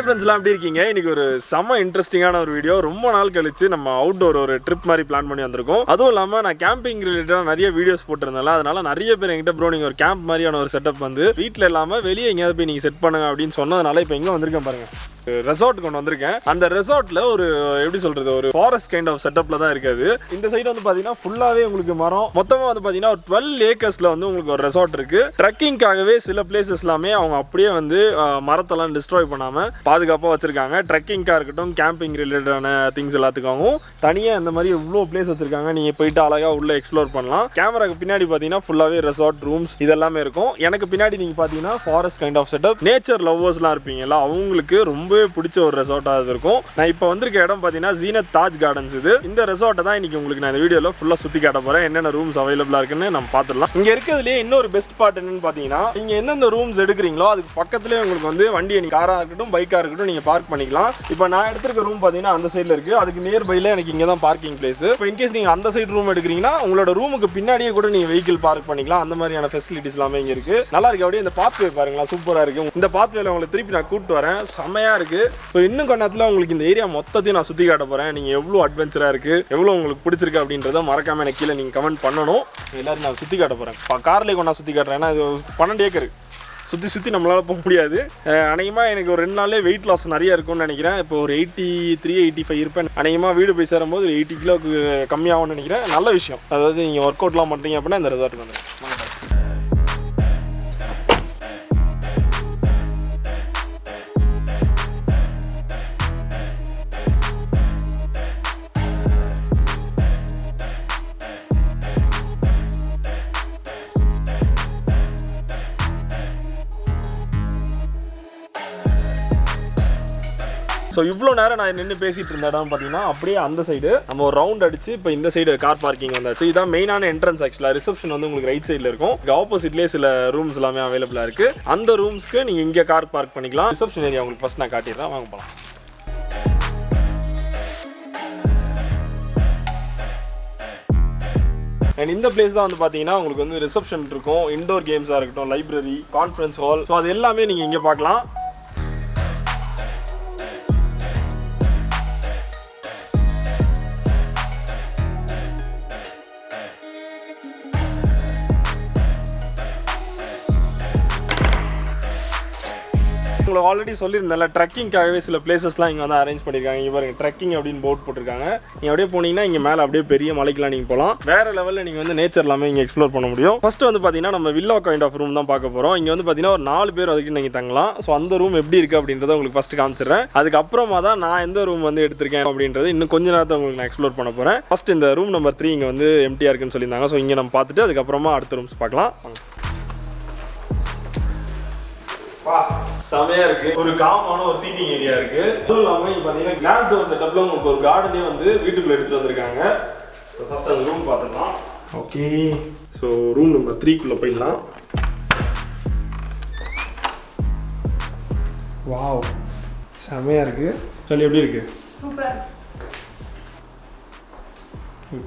ஃப்ரெண்ட்ஸ்லாம் எப்படி இருக்கீங்க? இன்னைக்கு ஒரு செம்ம இன்ட்ரெஸ்டிங்கான ஒரு வீடியோ. ரொம்ப நாள் கழிச்சு நம்ம அவுட்டோர் ஒரு ட்ரிப் மாதிரி பிளான் பண்ணி வந்திருக்கோம். அதுவும் இல்லாமல் நான் கேம்பிங் ரிலேட்டடாக நிறைய வீடியோஸ் போட்டிருந்தேன். அதனால நிறைய பேர் என்கிட்ட ப்ரோ நீங்கள் ஒரு கேம்ப் மாதிரியான ஒரு செட்டப் வந்து வீட்டில் இல்லாமல் வெளியே எங்கேயாவது போய் நீங்கள் செட் பண்ணுங்க அப்படின்னு சொன்னதுனால இப்போ எங்கே வந்திருக்கேன் பாருங்க, ரெசார்ட் கொண்டு வந்திருக்கேன். அந்த ரெசார்ட்ல ஒரு எப்படி சொல்றது, ஒரு ஃபாரஸ்ட் கைண்ட் ஆஃப் செட்டப்ல தான் இருக்காது. இந்த சைடு வந்து பாத்தீங்கன்னா ஃபுல்லாவே உங்களுக்கு மரம், மொத்தமா வந்து பாத்தீங்கன்னா ஒரு 12 ஏக்கர்ஸ்ல வந்து உங்களுக்கு ஒரு ரெசார்ட் இருக்கு. ட்ரெக்கிங்காகவே சில பிளேசஸ் எல்லாமே அவங்க அப்படியே வந்து மரத்தெல்லாம் டிஸ்ட்ராய் பண்ணாம பாதுகாப்பா வச்சிருக்காங்க. ட்ரெக்கிங்கா இருக்கட்டும், கேம்பிங் ரிலேட்டடான திங்ஸ் எல்லாத்துக்காகவும் தனியா இந்த மாதிரி இவ்வளோ பிளேஸ் வச்சிருக்காங்க. நீங்க போயிட்டு அழகா உள்ள எக்ஸ்ப்ளோர் பண்ணலாம். கேமராக்கு பின்னாடி பாத்தீங்கன்னா ஃபுல்லாவே ரெசார்ட் ரூம்ஸ் இதெல்லாமே இருக்கும். எனக்கு பின்னாடி நீங்க பாத்தீங்கன்னா forest kind of setup. Nature லவ்வர்ஸ்லாம் இருப்பீங்கல்ல, அவங்களுக்கு ரொம்ப பிடிச்ச ஒரு ரெசார்ட்டாக இருக்கும். நான் இப்போ வந்திருக்க இடம் பார்த்தீங்கன்னா Zeenath தாஜ் கார்டன்ஸ். இந்த ரெசார்ட்டை தான் இன்னைக்கு உங்களுக்கு நான் இந்த வீடியோவில் ஃபுல்லாக சுற்றி காட்ட போகிறேன். என்னென்ன ரூம்ஸ் அவைலபிளாக இருக்குன்னு நம்ம பார்த்துடலாம். இங்கே இருக்கிறதுலேயே இன்னொரு பெஸ்ட் பார்ட் என்னன்னு பார்த்தீங்கன்னா, நீங்கள் எந்தெந்த ரூம்ஸ் எடுக்கிறீங்களோ அதுக்கு பக்கத்துலேயே உங்களுக்கு வந்து வண்டியை நீங்கள் காராக இருக்கட்டும் பைக்காக இருக்கட்டும் நீங்கள் பார்க் பண்ணிக்கலாம். இப்போ நான் எடுத்திருக்க ரூம் பார்த்தீங்கன்னா அந்த சைடில் இருக்குது. அதுக்கு நியர்பையில் எனக்கு இங்கே தான் பார்க்கிங் பிளேஸ். இப்போ இன்கேஸ் நீங்கள் அந்த சைடு ரூம் எடுக்கிறீங்கன்னா உங்களோட ரூமுக்கு பின்னாடியே கூட நீங்கள் வெஹிக்கிள் பார்க் பண்ணிக்கலாம். அந்த மாதிரியான ஃபெசிலிட்டிஸ் எல்லாமே இங்கே இருக்குது. நல்லா இருக்கு. அப்படியே இந்த பாத்வே பாருங்களா, சூப்பராக இருக்குது. இந்த பாத்வேல உங்களை திருப்பி நான் கூப்பிட்டு வரேன். செம்மையாக இருக்குது. ஸோ இன்னும் கொஞ்ச நேரத்தில் உங்களுக்கு இந்த ஏரியா மொத்தத்தையும் நான் சுற்றி காட்ட போகிறேன். நீங்கள் எவ்வளோ அட்வென்ச்சராக இருக்குது, எவ்வளோ உங்களுக்கு பிடிச்சிருக்கு அப்படின்றத மறக்காமல் எனக்கு கீழே நீங்கள் கமெண்ட் பண்ணணும். எல்லாரும் நான் சுற்றி காட்ட போகிறேன். கார்லேயே கொண்டா சுற்றி காட்டுறேன். ஏன்னா இது 12 ஏக்கர் சுற்றி நம்மளால் போக முடியாது. அநேகமாக எனக்கு ஒரு 2 நாள்லேயே வெயிட் லாஸ் நிறைய இருக்கும்னு நினைக்கிறேன். இப்போ ஒரு 83, 85 இருப்பேன். அநேகமாக வீடு போய் சேரும்போது 80 கிலோவுக்கு கம்மியாகும்னு நினைக்கிறேன். நல்ல விஷயம். அதாவது நீங்கள் ஒர்க் அவுட்லாம் பண்ணுறீங்க அப்படின்னா இந்த ரெசார்ட்டுக்கு வந்துடுறேன். ஸோ இவ்வளோ நேரம் நான் நின்று பேசிகிட்டு இருந்த இடம் பார்த்தீங்கன்னா அப்படியே அந்த சைடு நம்ம ஒரு ரவுண்ட் அடிச்சு இப்போ இந்த சைடு கார் பார்க்கிங் வந்தாச்சு. இதான் மெயினான என்ட்ரன்ஸ். ஆக்சுவலாக ரிசப்ஷன் வந்து உங்களுக்கு ரைட் சைடில் இருக்கும். ஆப்போசிட்லேயே சில ரூம்ஸ் எல்லாமே அவைலபிளாக இருக்குது. அந்த ரூம்ஸ்க்கு நீங்கள் இங்கே கார் பார்க் பண்ணிக்கலாம். ரிசப்ஷன் ஏரியா உங்களுக்கு ஃபஸ்ட் நான் காட்டிடுறேன், வாங்க போகலாம். அண்ட் இந்த பிளேஸ் தான் வந்து பார்த்தீங்கன்னா உங்களுக்கு வந்து ரிசப்ஷன் இருக்கும். இண்டோர் கேம்ஸாக இருக்கட்டும், லைப்ரரி, கான்ஃபரன்ஸ் ஹால், ஸோ அது எல்லாமே நீங்கள் இங்கே பார்க்கலாம். உங்களுக்கு ஆல்ரெடி சொல்லியிருந்தேன்ல, ட்ரெக்கிங்காகவே சில பிளேசஸ்லாம் இங்கே வந்து அரேஞ்ச் பண்ணியிருக்காங்க. இங்கே பாருங்க, ட்ரெக்கிங் அப்படின்னு போர்ட் போட்டிருக்காங்க. நீங்கள் அப்படியே போனீங்கன்னா இங்கே மேலே அப்படியே பெரிய மலைக்கெலாம் நீங்கள் போகலாம். வேறு லெவலில் நீங்கள் வந்து நேச்சர் எல்லாமே இங்கே எக்ஸ்ப்ளோர் பண்ண முடியும். ஃபஸ்ட்டு வந்து பார்த்தீங்கன்னா நம்ம வில்லா கைண்ட் ஆஃப் ரூம் தான் பார்க்க போகிறோம். இங்கே வந்து பார்த்தீங்கன்னா ஒரு 4 பேர் வரைக்கும் நீங்கள் தங்கலாம். ஸோ அந்த ரூம் எப்படி இருக்குது அப்படின்றத உங்களுக்கு ஃபஸ்ட்டு காமிச்சிடுறேன். அதுக்கப்புறமா தான் நான் எந்த ரூம் வந்து எடுத்திருக்கேன் அப்படின்றது இன்னும் கொஞ்ச நேரத்தை உங்களுக்கு நான் எக்ஸ்ப்ளோர் பண்ண போகிறேன். ஃபஸ்ட் இந்த ரூம் நம்பர் 3 இங்கே வந்து எம்டியாக இருக்குன்னு சொல்லியிருந்தாங்க. ஸோ இங்கே நம்ம பார்த்துட்டு அதுக்கப்புறமா அடுத்த ரூம்ஸ் பார்க்கலாம். செமையா இருக்கு. ஒரு காமான ஒரு சீட்டிங் ஏரியா இருக்கு. அதுவும் இல்லாம இங்க பாத்தீங்கன்னா கிளாஸ் டோர் செட்டப்ல உங்களுக்கு ஒரு கார்டனே வந்து வீட்டுக்குள்ள எடுத்துட்டு வந்திருக்காங்க. ஸோ ஃபர்ஸ்ட் அந்த ரூம் பார்த்துக்கலாம். ஓகே, ஸோ ரூம் நம்பர் 3க்குள்ள போயிடலாம். வாவ், செமையா இருக்கு. சொல்லி எப்படி இருக்கு? சூப்பரா.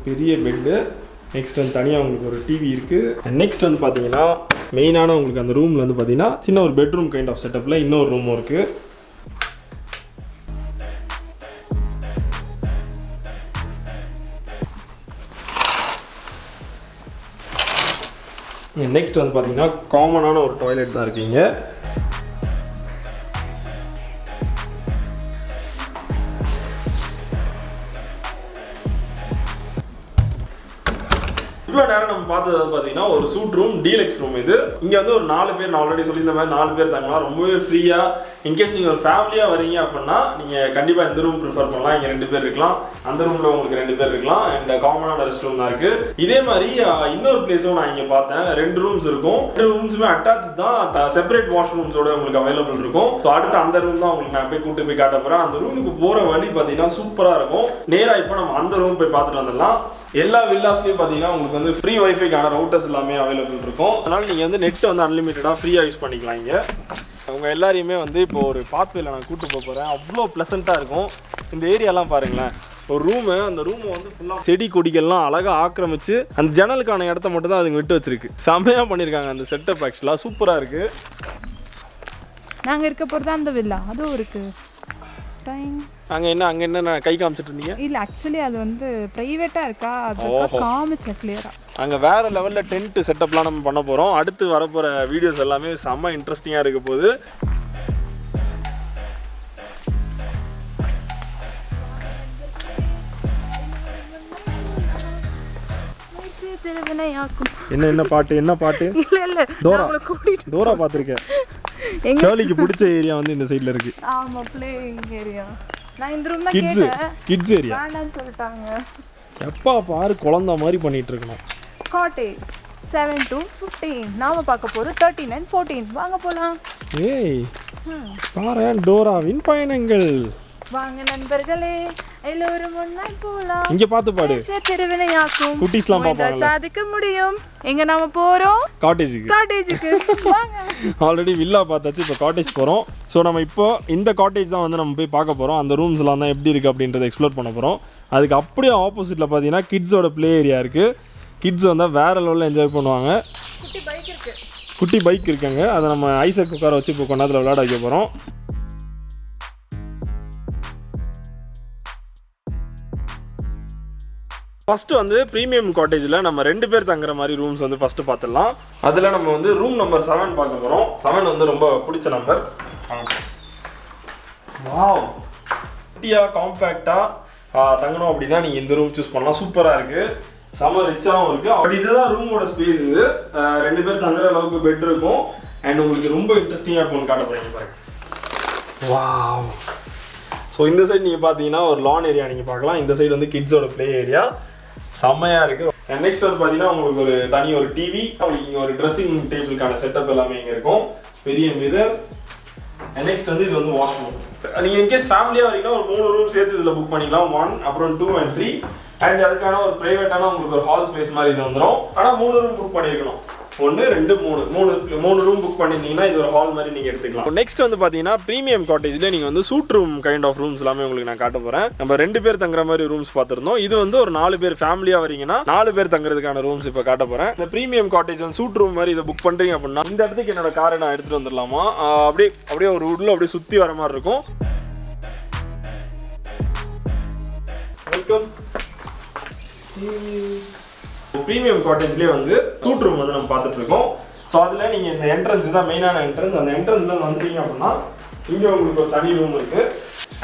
பெரிய பெட்டு. நெக்ஸ்ட் வந்து தனியாக உங்களுக்கு ஒரு டிவி இருக்குது. அண்ட் நெக்ஸ்ட் வந்து பார்த்தீங்கன்னா மெயினான உங்களுக்கு அந்த ரூமில் வந்து பார்த்தீங்கன்னா சின்ன ஒரு பெட்ரூம் கைண்ட் ஆஃப் செட்டப்பில் இன்னொரு ரூமும் இருக்குது. நெக்ஸ்ட் வந்து பார்த்தீங்கன்னா காமனான ஒரு டாய்லெட் தான் இருக்கீங்க. இவ்வளோ நேரம் நம்ம பார்த்தது பார்த்தீங்கன்னா ஒரு சூட் ரூம், டீலக்ஸ் ரூம். இது இங்கே வந்து ஒரு 4 பேர், நான் ஆல்ரெடி சொல்லியிருந்த மாதிரி 4 பேர் தங்கலாம். ரொம்பவே ஃப்ரீயாக. இன்கேஸ் நீங்கள் ஒரு ஃபேமிலியாக வரீங்க அப்படின்னா நீங்கள் கண்டிப்பாக இந்த ரூம் ப்ரிஃபர் பண்ணலாம். இங்கே 2 பேர் இருக்கலாம். அந்த ரூமில் உங்களுக்கு 2 பேர் இருக்கலாம். அண்ட் காமனான ரெஸ்ட் ரூம் தான் இருக்குது. இதே மாதிரி இன்னொரு பிளேஸும் நான் இங்கே பார்த்தேன். 2 ரூம்ஸ் இருக்கும். 2 ரூம்ஸுமே அட்டாச் தான். செப்பரேட் வாஷ் ரூம்ஸோட உங்களுக்கு அவைலபிள் இருக்கும். ஸோ அடுத்து அந்த ரூம் தான் உங்களுக்கு நான் போய் கூட்டு போய் காட்ட போகிறேன். அந்த ரூமுக்கு போகிற வழி பார்த்தீங்கன்னா சூப்பராக இருக்கும். நேராக இப்போ நம்ம அந்த ரூம் போய் பார்த்துட்டு வந்துடலாம். எல்லா வில்லாஸ்லையும் பார்த்தீங்கன்னா உங்களுக்கு வந்து ஃப்ரீ வைஃபைக்கான ரவுட்டர்ஸ் எல்லாமே அவைலபிள் இருக்கும். அதனால் நீங்கள் வந்து நெட் வந்து அன்லிமிட்டடாக ஃப்ரீயாக யூஸ் பண்ணிக்கலாம். இங்கே அவங்க எல்லாரையுமே வந்து இப்போ ஒரு பாத்வேல நான் கூட்டு போக போகிறேன். அவ்வளோ ப்ளசண்ட்டாக இருக்கும். இந்த ஏரியாலாம் பாருங்களேன். ஒரு ரூமு, அந்த ரூமை வந்து ஃபுல்லாக செடி கொடிகள்லாம் அழகாக ஆக்கிரமிச்சு அந்த ஜன்னலுக்கான இடத்த மட்டும் தான் அதுங்க விட்டு வச்சிருக்கு. செம்மையாக பண்ணியிருக்காங்க அந்த செட்டப். ஆக்சுவலாக சூப்பராக இருக்குது. நாங்கள் இருக்க போகிறது அந்த வில்லா, அதுவும் இருக்குது. அங்க என்ன கை காமிச்சிட்டு இருந்தீங்க? இல்ல ஆக்சுவலி அது வந்து பிரைவேட்டா இருக்கா, அது காமிச்ச கிளியரா. அங்க வேற லெவல்ல டென்ட் செட்டப்லாம் நம்ம பண்ண போறோம். அடுத்து வர போற வீடியோஸ் எல்லாமே செம்ம இன்ட்ரெஸ்டிங்கா இருக்க போகுது. என்ன பாட்டு இல்ல தோரா பாத்திருக்கேன். ஷர்லிக்கு பிடிச்ச ஏரியா வந்து இந்த சைடுல இருக்கு. ஆமா, பிளேயிங் ஏரியா. நான் இந்த ரூம்ல கேட்டேன், கிட்ஸ் ஏரியா வேண்டாம்னு சொல்லிட்டாங்க. எப்பா பாரு குழந்தை மாதிரி பண்ணிட்டு இருக்கணும். Cottage 7 to 15. நாம பார்க்க போறது 13 and 14. வாங்க போலாம். ஏய் பாரு டோராவின் பயணங்கள். வாங்க நண்பர்களே, எல்லோரும் ஒண்ணாய் போலாம். இங்க பாத்து பாடு. திருவினையாக்கும் குட்டீஸ்லாம் பாப்பாங்க. சாதிக்க முடியும். எங்க நாம போறோம்? காட்டேஜுக்கு. வாங்க. ஆல்ரெடி வில்லா பார்த்தாச்சு, இப்போ காட்டேஜ் போறோம். ஸோ நம்ம இப்போ இந்த காட்டேஜ் தான் வந்து நம்ம போய் பார்க்க போறோம். அந்த ரூம்ஸ்லாம் தான் எப்படி இருக்கு அப்படின்றத எக்ஸ்ப்ளோர் பண்ண போறோம். அதுக்கு அப்படியே ஆப்போசிட்ல பார்த்தீங்கன்னா கிட்ஸோட ப்ளே ஏரியா இருக்கு. கிட்ஸ் வந்தால் வேற லெவலில் என்ஜாய் பண்ணுவாங்க. குட்டி பைக் இருக்காங்க, அதை நம்ம ஐசக் உட்கார வச்சு இப்போ கொஞ்ச நேரத்தில் விளையாட வைக்க போகிறோம். ஃபஸ்ட்டு வந்து ப்ரீமியம் காட்டேஜில் நம்ம 2 பேர் தங்குற மாதிரி ரூம்ஸ் வந்து ஃபஸ்ட்டு பார்த்துடலாம். அதில் நம்ம வந்து ரூம் நம்பர் 7 பார்க்க போகிறோம். 7 வந்து ரொம்ப பிடிச்ச நம்பர். வாவ், குட்டியாக காம்பேக்டாக தங்கணும் அப்படின்னா நீங்கள் இந்த ரூம் சூஸ் பண்ணலாம். சூப்பராக இருக்குது, செம்ம ரிச்சாகவும் இருக்குது. அப்படி இதுதான் ரூமோட ஸ்பேஸ். இது 2 பேர் தங்குற அளவுக்கு பெட் இருக்கும். அண்ட் உங்களுக்கு ரொம்ப இன்ட்ரெஸ்டிங்காக இருக்கும்னு காட்ட போகிறீங்க பாருங்க. வாவ். ஸோ இந்த சைடு நீங்கள் பார்த்தீங்கன்னா ஒரு லான் ஏரியா நீங்கள் பார்க்கலாம். இந்த சைடு வந்து கிட்ஸோட ப்ளே ஏரியா செம்மையாக இருக்குது. அண்ட் நெக்ஸ்ட் வந்து பார்த்தீங்கன்னா உங்களுக்கு ஒரு தனி ஒரு டிவி, உங்களுக்கு இங்கே ஒரு ட்ரெஸ்ஸிங் டேபிளுக்கான செட்டப் எல்லாமே இங்கே இருக்கும். பெரிய மிரர். அண்ட் நெக்ஸ்ட் வந்து இது வந்து வாஷ்ரூம். நீங்கள் இன்கேஸ் ஃபேமிலியாக வரீங்கன்னா ஒரு 3 ரூம் சேர்த்து இதில் புக் பண்ணிக்கலாம். 1, அப்புறம் 2 and 3. அண்ட் அதுக்கான ஒரு ப்ரைவேட்டான உங்களுக்கு ஒரு ஹால் ஸ்பேஸ் மாதிரி இது வந்துடும். ஆனால் 3 ரூம் புக் பண்ணியிருக்கணும். 1, 2, 3 ரூம் புக் பண்ணியிருந்தீங்கன்னா இது ஒரு ஹால் மாதிரி நீங்கள் எடுத்துக்கலாம். நெக்ஸ்ட் வந்து பார்த்தீங்கன்னா ப்ரீமியம் காட்டேஜில் நீங்கள் வந்து suite room kind of rooms எல்லாமே உங்களுக்கு நான் காட்ட போகிறேன். நம்ம 2 பேர் தங்குற மாதிரி ரூம்ஸ் பார்த்துருந்தோம். இது வந்து ஒரு 4 பேர் ஃபேமிலியாக வரீங்கன்னா 4 பேர் தங்குறதுக்கான ரூம்ஸ் இப்போ காட்ட போகிறேன். இந்த ப்ரீமியம் காட்டேஜ் வந்து சூட் ரூம் மாதிரி இதை புக் பண்ணுறீங்க அப்படின்னா இந்த இடத்துக்கு என்னோட காரை நான் எடுத்துகிட்டு வந்துடலாமா. அப்படியே ஒரு உள்ள அப்படியே சுற்றி வர மாதிரி இருக்கும். வெல்கம். ப்ரீமியம் காட்டேஜ்லேயே வந்து சூட் ரூம் வந்து நம்ம பார்த்துட்டு இருக்கோம். ஸோ அதில் நீங்கள் இந்த என்ட்ரன்ஸ் தான் மெயினான என்ட்ரன்ஸ். அந்த என்ட்ரன்ஸில் வந்துட்டீங்க அப்படின்னா இங்கே உங்களுக்கு ஒரு தனி ரூம் இருக்குது.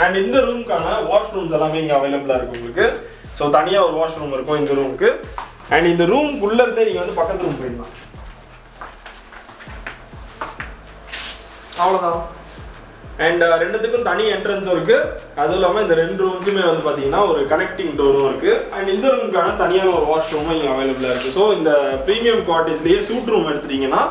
அண்ட் இந்த ரூமுக்கான வாஷ்ரூம்ஸ் எல்லாமே இங்கே அவைலபிளாக இருக்குது உங்களுக்கு. ஸோ தனியாக ஒரு வாஷ்ரூம் இருக்கும் இந்த ரூமுக்கு. அண்ட் இந்த ரூமுக்குள்ளே இருந்தே நீங்கள் வந்து பக்கத்து ரூம் போயிடலாம். அவ்வளோதான். அண்ட் 2த்துக்கும் தனி என்ட்ரன்ஸும் இருக்குது. அதுவும் இல்லாமல் இந்த 2 ரூமுக்குமே வந்து பார்த்தீங்கன்னா ஒரு கனெக்டிங் டோரும் இருக்குது. அண்ட் இந்த ரூமுக்கான தனியான ஒரு வாஷ்ரூமும் இங்கே அவைலபிளாக இருக்குது. ஸோ இந்த ப்ரீமியம் காட்டேஜ்லேயே சூட் ரூம் எடுத்துட்டீங்கன்னா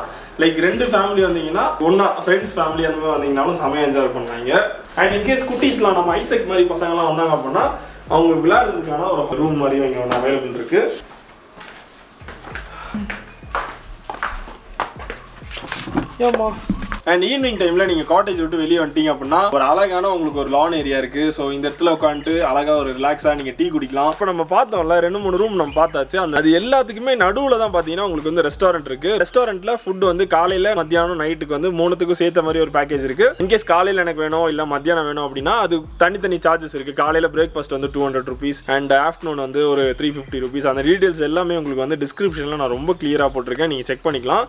லைக் 2 ஃபேமிலி வந்தீங்கன்னா ஒன்றா ஃப்ரெண்ட்ஸ் ஃபேமிலி அந்த மாதிரி வந்தீங்கன்னாலும் செமையாக என்ஜாய் பண்ணாங்க. அண்ட் இன்கேஸ் குட்டீஸ்லாம் நம்ம ஐசக் மாதிரி பசங்கள்லாம் வந்தாங்க அப்படின்னா அவங்களுக்கு விளையாடுறதுக்கான ஒரு ரூம் மாதிரியும் இங்கே ஒன்று அவைலபிள் இருக்குது. ஏம்மா. அண்ட் ஈவினிங் டைமில் நீங்கள் காட்டேஜ் விட்டு வெளியே வந்துட்டீங்க அப்படின்னா ஒரு அழகான உங்களுக்கு ஒரு லான் ஏரியா இருக்குது. ஸோ இந்த இடத்துல உட்காந்துட்டு அழகாக ஒரு ரிலாக்ஸாக நீங்கள் டீ குடிக்கலாம். இப்போ நம்ம பார்த்தோம்ல 2-3 ரூம் நம்ம பார்த்தாச்சு. அது எல்லாத்துக்குமே நடுவில் தான் பார்த்தீங்கன்னா உங்களுக்கு வந்து ரெஸ்டாரண்ட் இருக்குது. ரெஸ்டாரண்ட்டில் ஃபுட் வந்து காலையில் மத்தியானம் நைட்டுக்கு வந்து 3த்துக்கும் சேர்த்த மாதிரி ஒரு பேக்கேஜ் இருக்குது. இன்கேஸ் காலையில் எனக்கு வேணும் இல்லை மத்தியானம் வேணும் அப்படின்னா அது தனித்தனி சார்ஜஸ் இருக்குது. காலையில் பிரேக்ஃபாஸ்ட் வந்து 200 rupees அண்ட் ஆஃப்டர்நூன் வந்து ஒரு 350 rupees. அந்த டீட்டெயில்ஸ் எல்லாமே உங்களுக்கு வந்து டிஸ்கிரிப்ஷனில் நான் ரொம்ப கிளியராக போட்டிருக்கேன், நீங்கள் செக் பண்ணிக்கலாம்.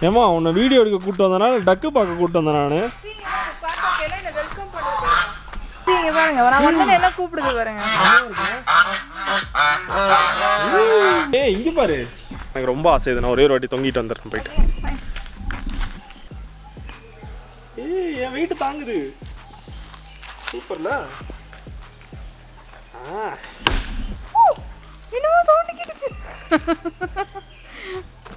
ஏமா உன்னை வீடியோ எடுக்க கூப்பிட்டு வந்தனால டக்கு பார்க்க கூப்பிட்டு வந்தேன் நான். ஏய் இங்க பாரு, எனக்கு ரொம்ப ஆசை இது. நான் ஒரே ஒரு வாட்டி தொங்கிட்டு வந்துடுறேன் போயிட்டு. ஏய் என் வெயிட் தாங்குது. சூப்பர்ல. இன்னும் சவுண்ட் கேட்டுச்சு.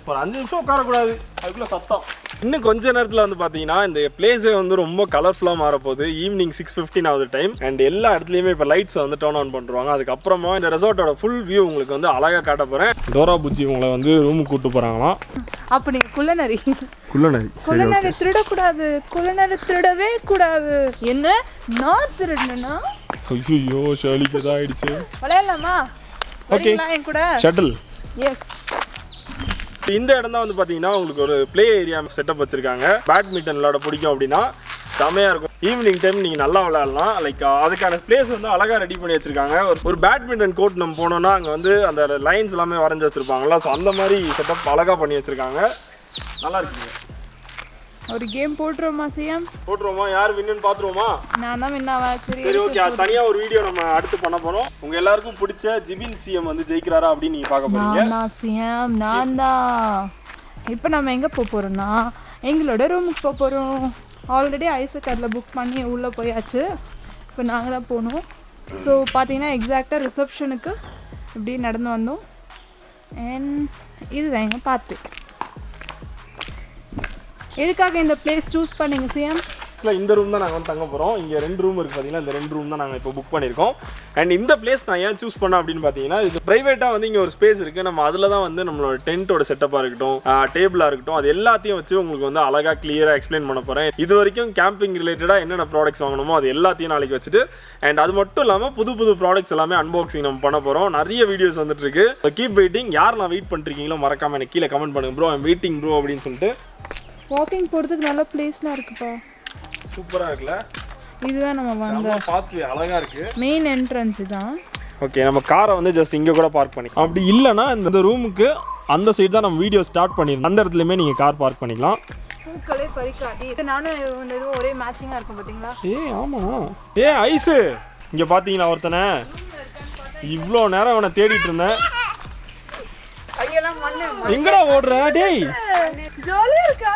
ஒரு 5 நிமிஷம் உட்காரக்கூடாது, அதுக்குள்ள சத்தம். இன்னும் கொஞ்ச நேரத்தில் வந்து பார்த்தீங்கன்னா இந்த பிளேஸே வந்து ரொம்ப கலர்ஃபுல்லாக மாறப்போகுது. ஈவினிங் 6:15 ஆகுது டைம். அண்ட் எல்லா இடத்துலையுமே இப்போ லைட்ஸை வந்து டர்ன் ஆன் பண்ணுறாங்க. அதுக்கப்புறமா இந்த ரெசார்ட்டோட ஃபுல் வியூ உங்களுக்கு வந்து அழகாக காட்ட போகிறேன். டோரா புஜ்ஜி உங்களை வந்து ரூமுக்கு கூப்பிட்டு போகிறாங்களாம். அப்போ நீங்கள் குள்ளநரி திருடக்கூடாது. குள்ளநரி திருடவே கூடாது. என்ன நான் திருடனா? ஐயோ ஷர்லிக்கு தான் ஆயிடுச்சு. விளையாடலாமா? ஓகே என் கூட ஷட்டில். எஸ். இந்த இடம் தான் வந்து பார்த்தீங்கன்னா உங்களுக்கு ஒரு பிளே ஏரியா செட்டப் வச்சிருக்காங்க. பேட்மிண்டன் விளையாட பிடிக்கும் அப்படின்னா செமையாக இருக்கும். ஈவினிங் டைம் நீங்கள் நல்லா விளையாடலாம். லைக் அதுக்கான பிளேஸ் வந்து அழகாக ரெடி பண்ணி வச்சுருக்காங்க. ஒரு பேட்மிண்டன் கோர்ட் நம்ம போனோம்னா அங்கே வந்து அந்த லைன்ஸ் எல்லாமே வரைஞ்சி வச்சுருப்பாங்களா, ஸோ அந்த மாதிரி செட்டப் அழகாக பண்ணி வச்சுருக்காங்க. நல்லா இருக்குங்க. ஒரு கேம் போட்டுருவோமா சிஎம்? போட்டுருவோமா? யார் வின்னு பார்த்துருவோமா? நான் தான் வின்னாவா? சரி ஓகே, அது தனியாக ஒரு வீடியோ நம்ம அடுத்து பண்ண போகிறோம். உங்கள் எல்லாருக்கும் பிடிச்ச ஜிபின் சிஎம் வந்து ஜெயிக்கிறாரா அப்படின்னு நீங்கள் பார்க்க போகிறீங்க. நான் சிஎம் நான் தான். இப்போ நம்ம எங்கே போக போகிறோம்னா எங்களோட ரூமுக்கு போக போகிறோம். ஆல்ரெடி ஐசக் அதில் புக் பண்ணி உள்ளே போயாச்சு. இப்போ நாங்கள் தான் போகணும். ஸோ பார்த்தீங்கன்னா எக்ஸாக்டாக ரிசப்ஷனுக்கு இப்படி நடந்து வந்தோம். அண்ட் இதுதான் எங்கள் பார்த்து. எதுக்காக இந்த பிளேஸ் சூஸ் பண்ணீங்க சிஎம்? இந்த ரூம் தான் நாங்கள் வந்து தங்க போகிறோம். இங்கே 2 ரூம் இருக்குது பார்த்தீங்கன்னா, இந்த 2 ரூம் தான் நாங்கள் இப்போ புக் பண்ணியிருக்கோம். அண்ட் இந்த பிளேஸ் நான் ஏன் சூஸ் பண்ணேன் அப்படின்னு பார்த்தீங்கன்னா, இது ப்ரைவேட்டாக வந்து இங்கே ஒரு ஸ்பேஸ் இருக்குது. நம்ம அதில் தான் வந்து நம்மளோட டென்ட்டோட செட்டப்பாக இருக்கட்டும், டேபிளாக இருக்கட்டும், அது எல்லாத்தையும் வச்சு உங்களுக்கு வந்து அழகாக கிளியராக எக்ஸ்பிளைன் பண்ண போகிறேன். இது வரைக்கும் கேம்பிங் ரிலேட்டடாக என்னென்ன ப்ராடக்ட்ஸ் வாங்கணுமோ அது எல்லாத்தையும் நாளைக்கு வச்சுட்டு, அண்ட் அது மட்டும் இல்லாமல் புது புது ப்ராடக்ட்ஸ் எல்லாமே அன்பாக்சிங் நம்ம பண்ண போகிறோம். நிறைய வீடியோஸ் வந்துட்டு இருக்கு. Keep waiting. யாரெல்லாம் வெயிட் பண்ணுறீங்களோ மறக்காமல் எனக்கு கீழே கமெண்ட் பண்ணுங்க. ப்ரோ ஐம் வெயிட்டிங் ப்ரோ அப்படின்னு சொல்லிட்டு. வாக்கிங் போகிறதுக்கு நல்ல பிளேஸ்லாம் இருக்குப்பா. சூப்பராக இருக்குல்ல? இதுதான் நம்ம வந்து பார்த்து அழகாக இருக்குது. மெயின் என்ட்ரன்ஸ் தான். ஓகே, நம்ம காரை வந்து ஜஸ்ட் இங்கே கூட பார்க் பண்ணி, அப்படி இல்லைன்னா இந்த ரூமுக்கு அந்த சைடு தான் நம்ம வீடியோ ஸ்டார்ட் பண்ணிருந்தோம். அந்த இடத்துலையுமே நீங்கள் கார் பார்க் பண்ணிக்கலாம். பூக்களே பறிக்காது. நானும் இந்த இதுவும் ஒரே மேட்சிங்காக இருக்கும் பார்த்தீங்களா? ஆமாம். ஐஸு இங்கே பார்த்தீங்களா ஒருத்தனை? இவ்வளோ நேரம் அவனை தேடிட்டு இருந்தேன். எங்கடா ஓடுற டேய்? ஜாலியாக இருக்கா?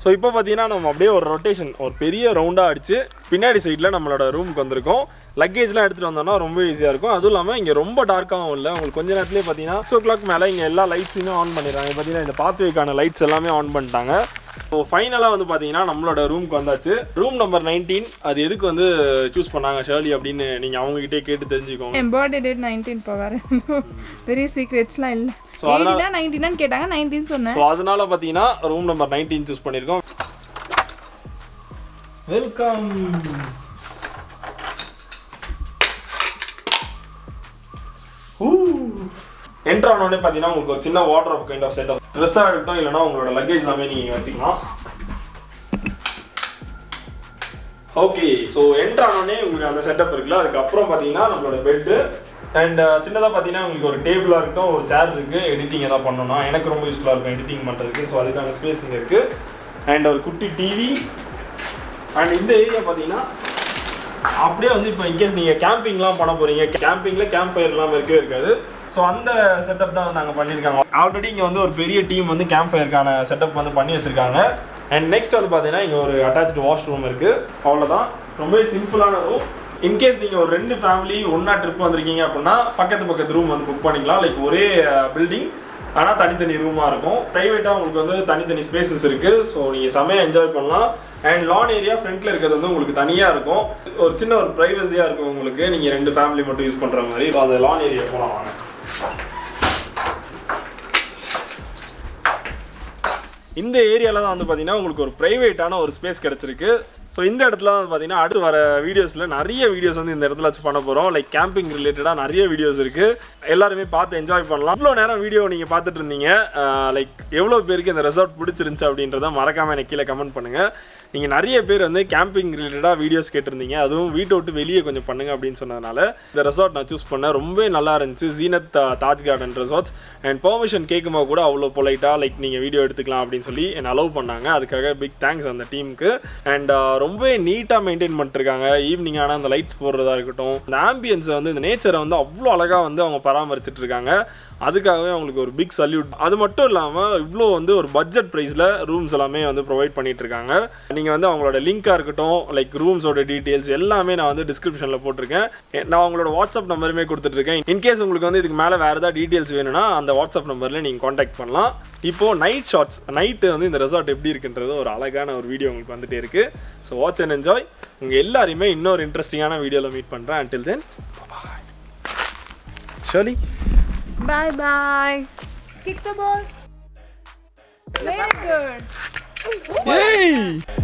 ஸோ இப்போ பார்த்தீங்கன்னா நம்ம அப்படியே ஒரு ரொட்டேஷன், ஒரு பெரிய ரவுண்டாக அடித்து பின்னாடி சைடில் நம்மளோட ரூமுக்கு வந்திருக்கோம். லக்கேஜ்லாம் எடுத்துகிட்டு வந்தோம்னா ரொம்ப ஈஸியாக இருக்கும். அதுவும் இல்லாமல் இங்கே ரொம்ப டார்க்காகவும் இல்லை. உங்களுக்கு கொஞ்ச நேரத்துலேயே பார்த்தீங்கன்னா 6 o'clock மேலே இங்கே எல்லா லைட்ஸுமே ஆன் பண்ணிடுறாங்க. பார்த்தீங்கன்னா இந்த பாத்வேக்கான லைட்ஸ் எல்லாமே ஆன் பண்ணிட்டாங்க. ஸோ ஃபைனலாக வந்து பார்த்தீங்கன்னா நம்மளோட ரூமுக்கு வந்தாச்சு. Room number 19. அது எதுக்கு வந்து சூஸ் பண்ணாங்க ஷர்லி அப்படின்னு நீங்கள் அவங்ககிட்டே கேட்டு தெரிஞ்சுக்கோங்க. என் பர்த்டே டேட் 19 போவார். பெரிய சீக்ரெட்ஸ்லாம் இல்லை. 19 கேட்டாங்க, 19 சொன்னேன். ஸோ அதனால பார்த்தீங்கன்னா ரூம் நம்பர் 19 சூஸ் பண்ணியிருக்கோம். வெல்கம். என்ட்ரு ஆனோடனே பார்த்தீங்கன்னா உங்களுக்கு ஒரு சின்ன வார்ட்ரோப் கைண்ட் ஆஃப் செட்டப், ட்ரெஸ்ஸாக இருக்கட்டும் இல்லைனா உங்களோட லக்கேஜ் எல்லாமே நீங்கள் வச்சுக்கலாம். ஓகே, ஸோ என்ட்ரு ஆனோடனே உங்களுக்கு அந்த செட்டப் இருக்குல்ல. அதுக்கப்புறம் பார்த்தீங்கன்னா நம்மளோட பெட்டு அண்ட் சின்னதாக பார்த்தீங்கன்னா உங்களுக்கு ஒரு டேபிளாக இருக்கட்டும், ஒரு சேர் இருக்குது. எடிட்டிங் எதாவது பண்ணணும்னா எனக்கு ரொம்ப யூஸ்ஃபுல்லாக இருக்கும் எடிட்டிங் பண்ணுறதுக்கு. ஸோ அதுக்கான ஸ்பேஸ் இங்கே இருக்குது. அண்ட் ஒரு குட்டி டிவி. அண்ட் இந்த ஏரியா பார்த்தீங்கன்னா அப்படியே வந்து இப்போ இன்கேஸ் நீங்கள் கேம்பிங்லாம் பண்ண போகிறீங்க, கேம்பிங்கில் கேம்ப் ஃபயர்லாம் இருக்கவே இருக்காது. ஸோ அந்த செட்டப் தான் வந்து நாங்கள் பண்ணியிருக்காங்க. ஆல்ரெடி இங்கே வந்து ஒரு பெரிய டீம் வந்து கேம்ப் ஃபயருக்கான செட்டப் வந்து பண்ணி வச்சுருக்காங்க. அண்ட் நெக்ஸ்ட் வந்து பார்த்தீங்கன்னா இங்கே ஒரு அட்டாச்டு வாஷ் ரூம் இருக்குது. அவ்வளோதான், ரொம்பவே சிம்பிளான ரூம். இன்கேஸ் நீங்கள் ஒரு 2 ஃபேமிலி ஒன்றா ட்ரிப் வந்திருக்கீங்க அப்படின்னா பக்கத்து ரூம் வந்து புக் பண்ணிக்கலாம். லைக் ஒரே பில்டிங் ஆனால் தனித்தனி ரூமாக இருக்கும். ப்ரைவேட்டாக உங்களுக்கு வந்து தனித்தனி ஸ்பேசஸ் இருக்குது. ஸோ நீங்கள் செமையாக என்ஜாய் பண்ணலாம். அண்ட் லான் ஏரியா ஃப்ரண்ட்டில் இருக்கிறது வந்து உங்களுக்கு தனியாக இருக்கும். ஒரு சின்ன ஒரு ப்ரைவசியாக இருக்கும் உங்களுக்கு, நீங்கள் 2 ஃபேமிலி மட்டும் யூஸ் பண்ணுற மாதிரி. ஸோ அந்த லான் ஏரியா போகலாம் வாங்க. இந்த ஏரியாவில் தான் வந்து பார்த்தீங்கன்னா உங்களுக்கு ஒரு ப்ரைவேட்டான ஒரு ஸ்பேஸ் கிடச்சிருக்கு. ஸோ இந்த இடத்துல வந்து பார்த்தீங்கன்னா அடுத்து வர வீடியோஸில் நிறைய வீடியோஸ் வந்து இந்த இடத்துல வச்சு பண்ண போகிறோம். லைக் கேம்பிங் ரிலேட்டடாக நிறைய வீடியோஸ் இருக்குது. எல்லாருமே பார்த்து என்ஜாய் பண்ணலாம். இவ்வளோ நேரம் வீடியோ நீங்கள் பார்த்துட்டு இருந்தீங்க. லைக் எவ்வளோ பேருக்கு இந்த ரெசார்ட் பிடிச்சிருந்துச்சு அப்படின்றத மறக்காமல் எனக்கு கீழே கமெண்ட் பண்ணுங்கள். நீங்கள் நிறைய பேர் வந்து கேம்பிங் ரிலேட்டடாக வீடியோஸ் கேட்டிருந்தீங்க. அதுவும் வீட்டை விட்டு வெளியே கொஞ்சம் பண்ணுங்கள் அப்படின்னு சொன்னதுனால இந்த ரெசார்ட் நான் சூஸ் பண்ணேன். ரொம்ப நல்லா இருந்துச்சு. Zeenat Taj garden resorts. And permission கேட்கும்போது கூட அவ்வளோ பொலைட்டாக லைக் நீங்கள் வீடியோ எடுத்துக்கலாம் அப்படின்னு சொல்லி என்னை அலோவ் பண்ணாங்க. அதுக்காக பிக் தேங்க்ஸ் அந்த டீமுக்கு. அண்ட் ரொம்ப நீட்டாக மெயின்டைன் பண்ணிட்டுருக்காங்க. ஈவினிங் ஆனால் அந்த லைட்ஸ் போடுறதா இருக்கட்டும், இந்த ஆம்பியன்ஸை வந்து இந்த நேச்சரை வந்து அவ்வளோ அழகாக வந்து அவங்க பராமரிச்சுட்டு இருக்காங்க. அதுக்காகவே அவங்களுக்கு ஒரு பிக் சல்யூட். அது மட்டும் இல்லாமல் இவ்வளோ வந்து ஒரு பட்ஜெட் ப்ரைஸில் ரூம்ஸ் எல்லாமே வந்து ப்ரொவைட் பண்ணிட்டு இருக்காங்க. நீங்கள் வந்து அவங்களோட லிங்காக இருக்கட்டும், லைக் ரூம்ஸோட டீட்டெயில்ஸ் எல்லாமே நான் வந்து டிஸ்கிரிப்ஷனில் போட்டிருக்கேன். நான் அவங்களோட வாட்ஸ்அப் நம்பருமே கொடுத்துட்ருக்கேன். இன்கேஸ் உங்களுக்கு வந்து இதுக்கு மேலே வேறு ஏதாவது டீட்டெயில்ஸ் வேணும்னா அந்த வாட்ஸ்அப் நம்பரில் நீங்கள் காண்டாக்ட் பண்ணலாம். இப்போது நைட் ஷாட்ஸ், நைட்டு வந்து இந்த ரெசார்ட் எப்படி இருக்குன்றது ஒரு அழகான ஒரு வீடியோ உங்களுக்கு வந்துகிட்டே இருக்குது. So watch and enjoy. உங்கள் எல்லாரையுமே இன்னொரு இன்ட்ரெஸ்டிங்கான வீடியோவில் மீட் பண்ணுறேன். Until then, bye. Shirley? Bye bye. Kick the ball. Very good. Yay!